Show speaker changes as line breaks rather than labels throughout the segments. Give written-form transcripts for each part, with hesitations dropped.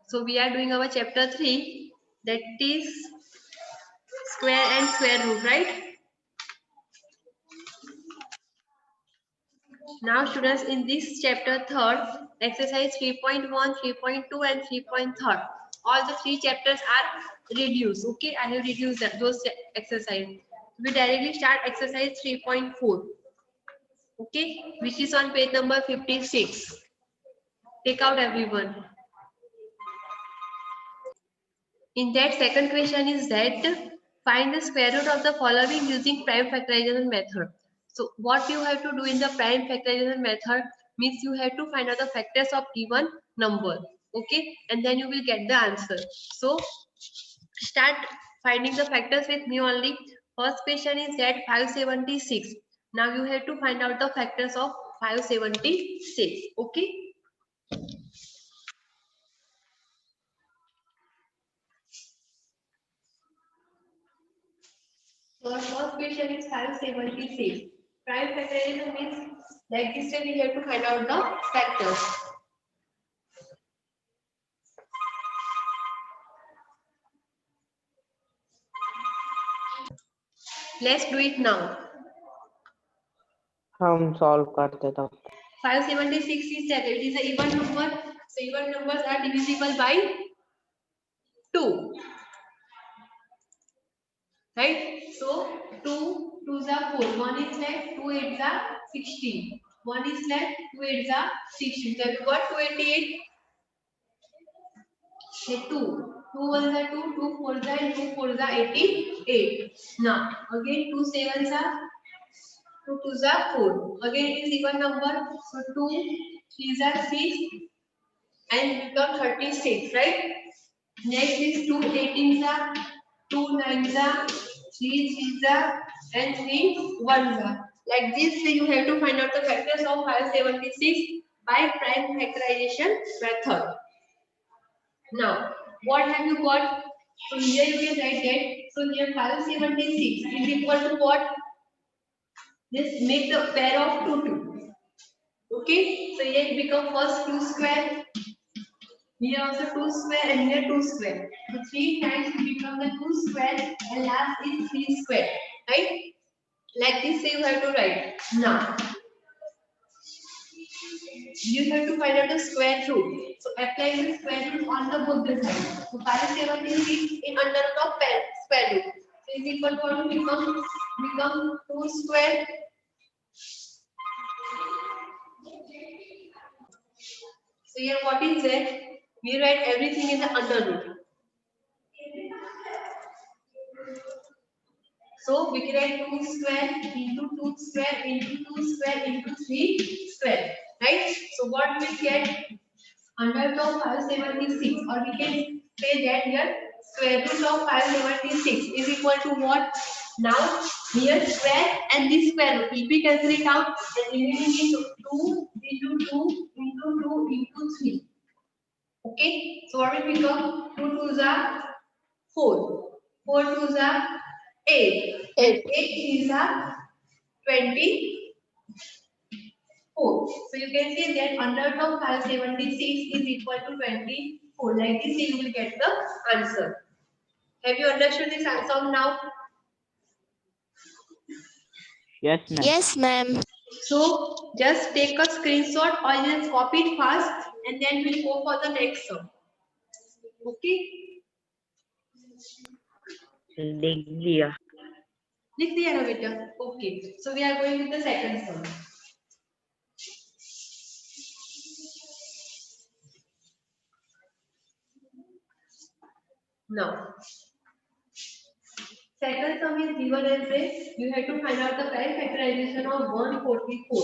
So we are doing our chapter 3, that is square and square root, right? Now students, in this chapter 3rd, exercise 3.1, 3.2 and 3.3, all the three chapters are reduced. Okay, I have reduced those exercises. We directly start exercise 3.4. Okay, which is on page number 56. Take out everyone. In that, second question is that find the square root of the following using prime factorization method. So what you have to do in the prime factorization method means you have to find out the factors of given number. Okay, and then you will get the answer. So start finding the factors with me only. First question is that 576. Now you have to find out the factors of 576. Okay. So our first question is 576. Prime factorization means like this way we have to find out the factors. Let's do it now.
हम solve करते तो
576 is that it is an even number. So even numbers are divisible by 2. Right? So 2 2s are 4. 1 is left, 2 8s are 16. 1 is left, 2 8s are 16. So we got 288. Say 2. 2 1s are 2, 2 4s are, and 2 4s are 88. Now again 2 7s are 2 2s are 4. Again it is even number. So 2 3s are 6 and become 36, right? Next is 2 18s are 2 9s are 3 3s are and 3 1s are. Like this you have to find out the factors of 576 by prime factorization method. Now, what have you got? So here you can write that. So here 576 is equal to what? Just make the pair of 2 2. Okay. So here it become first 2 square. Here also 2 square and here 2 square. So 3 times it become the 2 square and last is 3 square. Right? Like this you have to write. Now, you have to find out the square root. So apply the square root on the both the sides. So 576 in under the square root. So is equal to what will become 2 square. So here what is that? We write everything in the under root. So we can write 2 square into 2 square into 2 square into 3 square. Right? So what we get under of 576, or we can say that here square root of 576 is equal to what? Now here square and this square root will be cancel it out and remaining is 2 into 2 into 2 into 3. Okay, so what will become? 2 2s are 4, 4 2s are 8, and 8 3s are 20. So you can see that under of 576 is equal to 24. Like this you will get the answer. Have you understood this answer now?
Yes ma'am
Yes, ma'am.
So just take a screenshot or just copy it fast and then we'll go for the next sum. Okay?
लिख दिया
लिख दिया ना बेटा? Okay. So we are going with the second sum. Now, second sum is given as a, you have to find out the prime factorization of 144.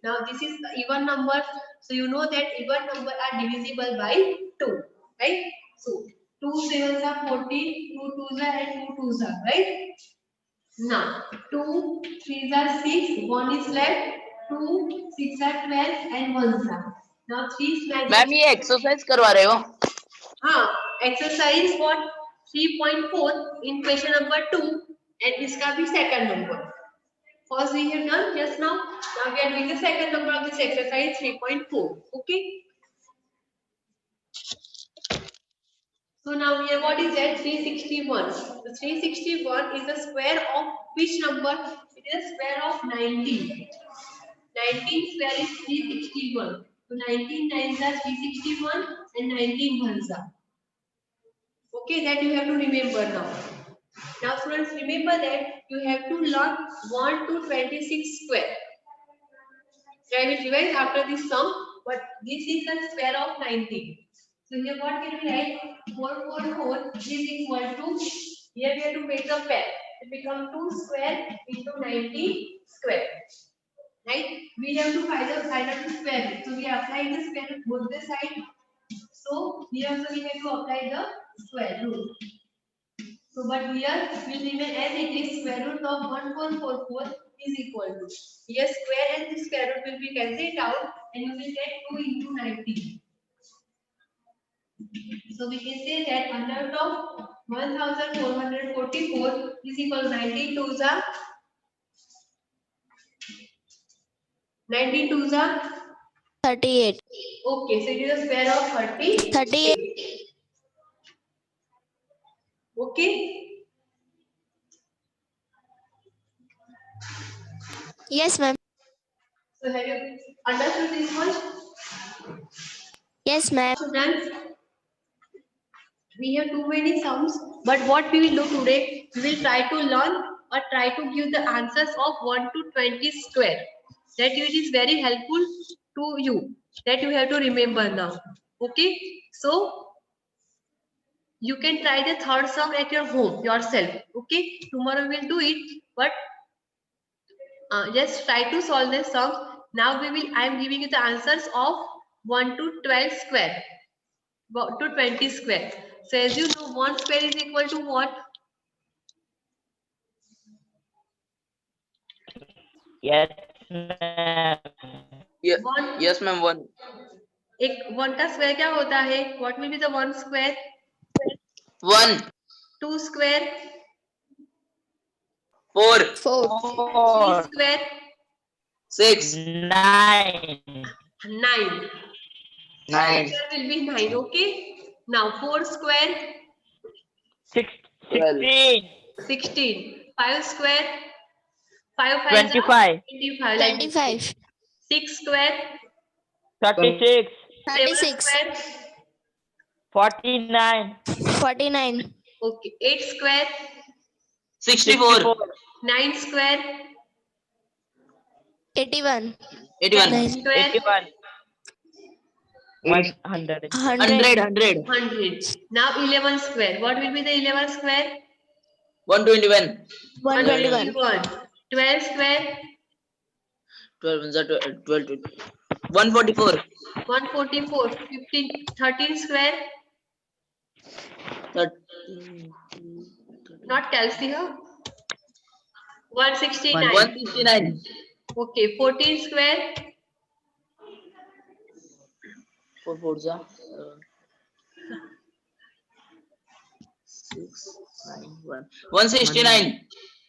Now this is the even number, so you know that even number are divisible by 2, right? So 2 sevens are 40, 2 twos are and 2 twos are, right? Now 2 threes are 6, 1 is left, 2 6 are 12 and 1 is are. Now 3 smash.
Ma'am ये exercise करवा रहे हो?
हाँ, exercise what 3.4 in question number 2 and इसका भी second number. First we have done just now. Now we are doing the second number of this exercise 3.4. Okay. So now here what is that? 361. So 361 is the square of which number? It is a square of 19. 19 square is 361. So 19 times are 361 and 19 ones are. Okay, that you have to remember now. Now students, remember that you have to learn 1 to 26 square. I will revise after this sum, but this is the square of 19. So here what can we write? 444 is equal to, here we have to make a pair. It becomes 2 square into 90 square. Right? We have to find out the square root. So we apply the square root both the side. So here also we have to apply the square root. So but here will remain as it is, square root of 1444 is equal to. Here square and the square root will be cancelled out and you will get 2 into 90. So we can say that under root of 1444 is equal to 19 to the 19 to the
38.
okay, so it is a square of 38.
38.
Okay.
Yes, ma'am.
So have you understood this much?
Yes, ma'am.
Students, we have too many sums, but what we will do today, we will try to learn or try to give the answers of 1 to 20 square. That it is very helpful to you. That you have to remember now. Okay. So you can try the third sum at your home yourself. Okay. Tomorrow we will do it, but just try to solve the sums. Now I am giving you the answers of 1 to 12 square. To 20 square. So as you know, 1 square is equal to what?
Yes, ma'am.
Yeah,
One.
yes, ma'am. One.
एक 1 का square क्या होता है? What will be the 1 square?
1,
2 square,
4,
4.
3
4,
square,
6,
9,
9.
9,
Answer will be 9. Okay. Now 4 square,
12,
16,
16. 5 square, 5 5 is
25,
25. Like this.
25.
6 square,
36,
7
36.
square.
49,
49.
Okay. 8 square,
64,
64,
9 square,
81.
81,
10
9.
square,
81, 100,
100,
100.
100,
100. Now 11 square. What will be the 11 square?
121,
121.
121. 12 square,
12, 12, 144,
144. 15, 13 square,
13,
not calcium. 169.
169,
Okay, 14 square,
4 4 6, 9, 1, 169,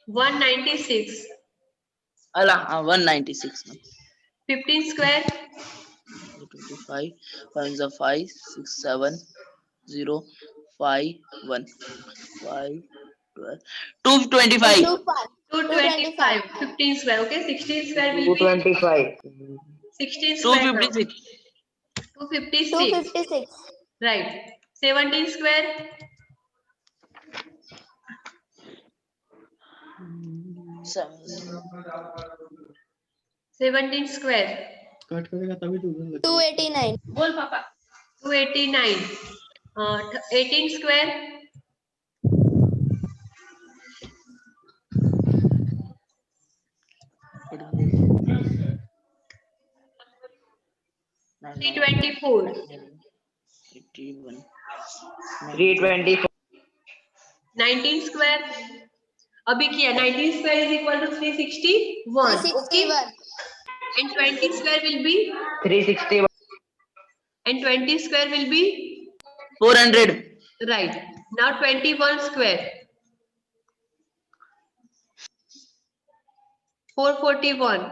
196.
Allah, 196,
15 square,
25, 5 is 5, 6, 7, 0, 5, 1, 5, 12, 225,
225. 15 square. Okay, 16 square will be 16 square now.
256,
256.
256.
Right. 17 square, 17 square.
289.
Bol papa. 289. 18 square, 324.
81,
324,
19 square. अभी किया 19 square is equal to 361. Okay.
361.
And 20 square will be
361,
and 20 square will be
400,
right. Now 21 square. 441.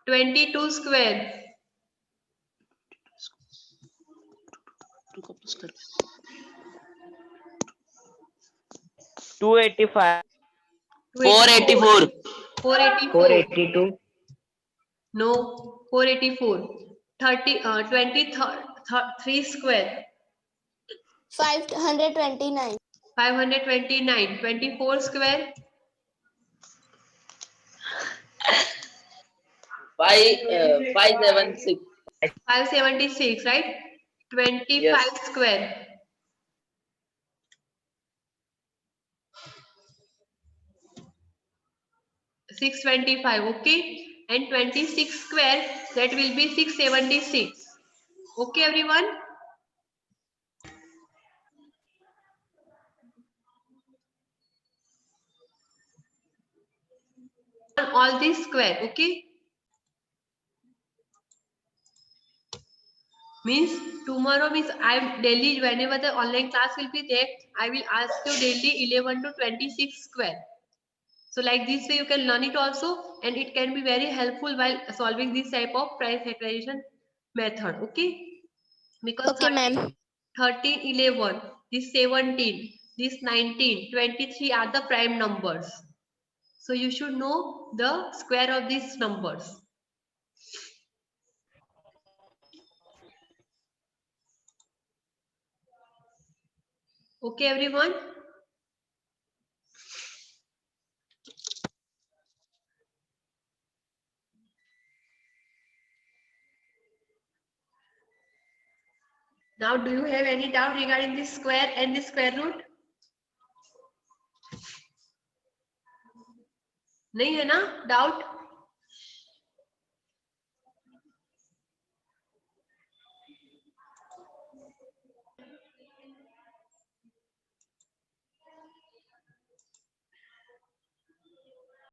22 square.
285.
484.
484.
482.
No, 484. 23 square.
529.
529. 24 square.
576.
576, right? 25
Yes.
square. 625, okay? And 26 square, that will be 676. Okay, everyone? On all these square, okay? Means tomorrow means I'm daily, whenever the online class will be there, I will ask you daily 11 to 26 square. So like this way you can learn it also, and it can be very helpful while solving this type of price factorization method, okay? Because
Okay, ma'am.
13, 11, this 17, this 19, 23 are the prime numbers. So you should know the square of these numbers. Okay, everyone? Now, do you have any doubt regarding this square and the square root? नहीं है ना doubt?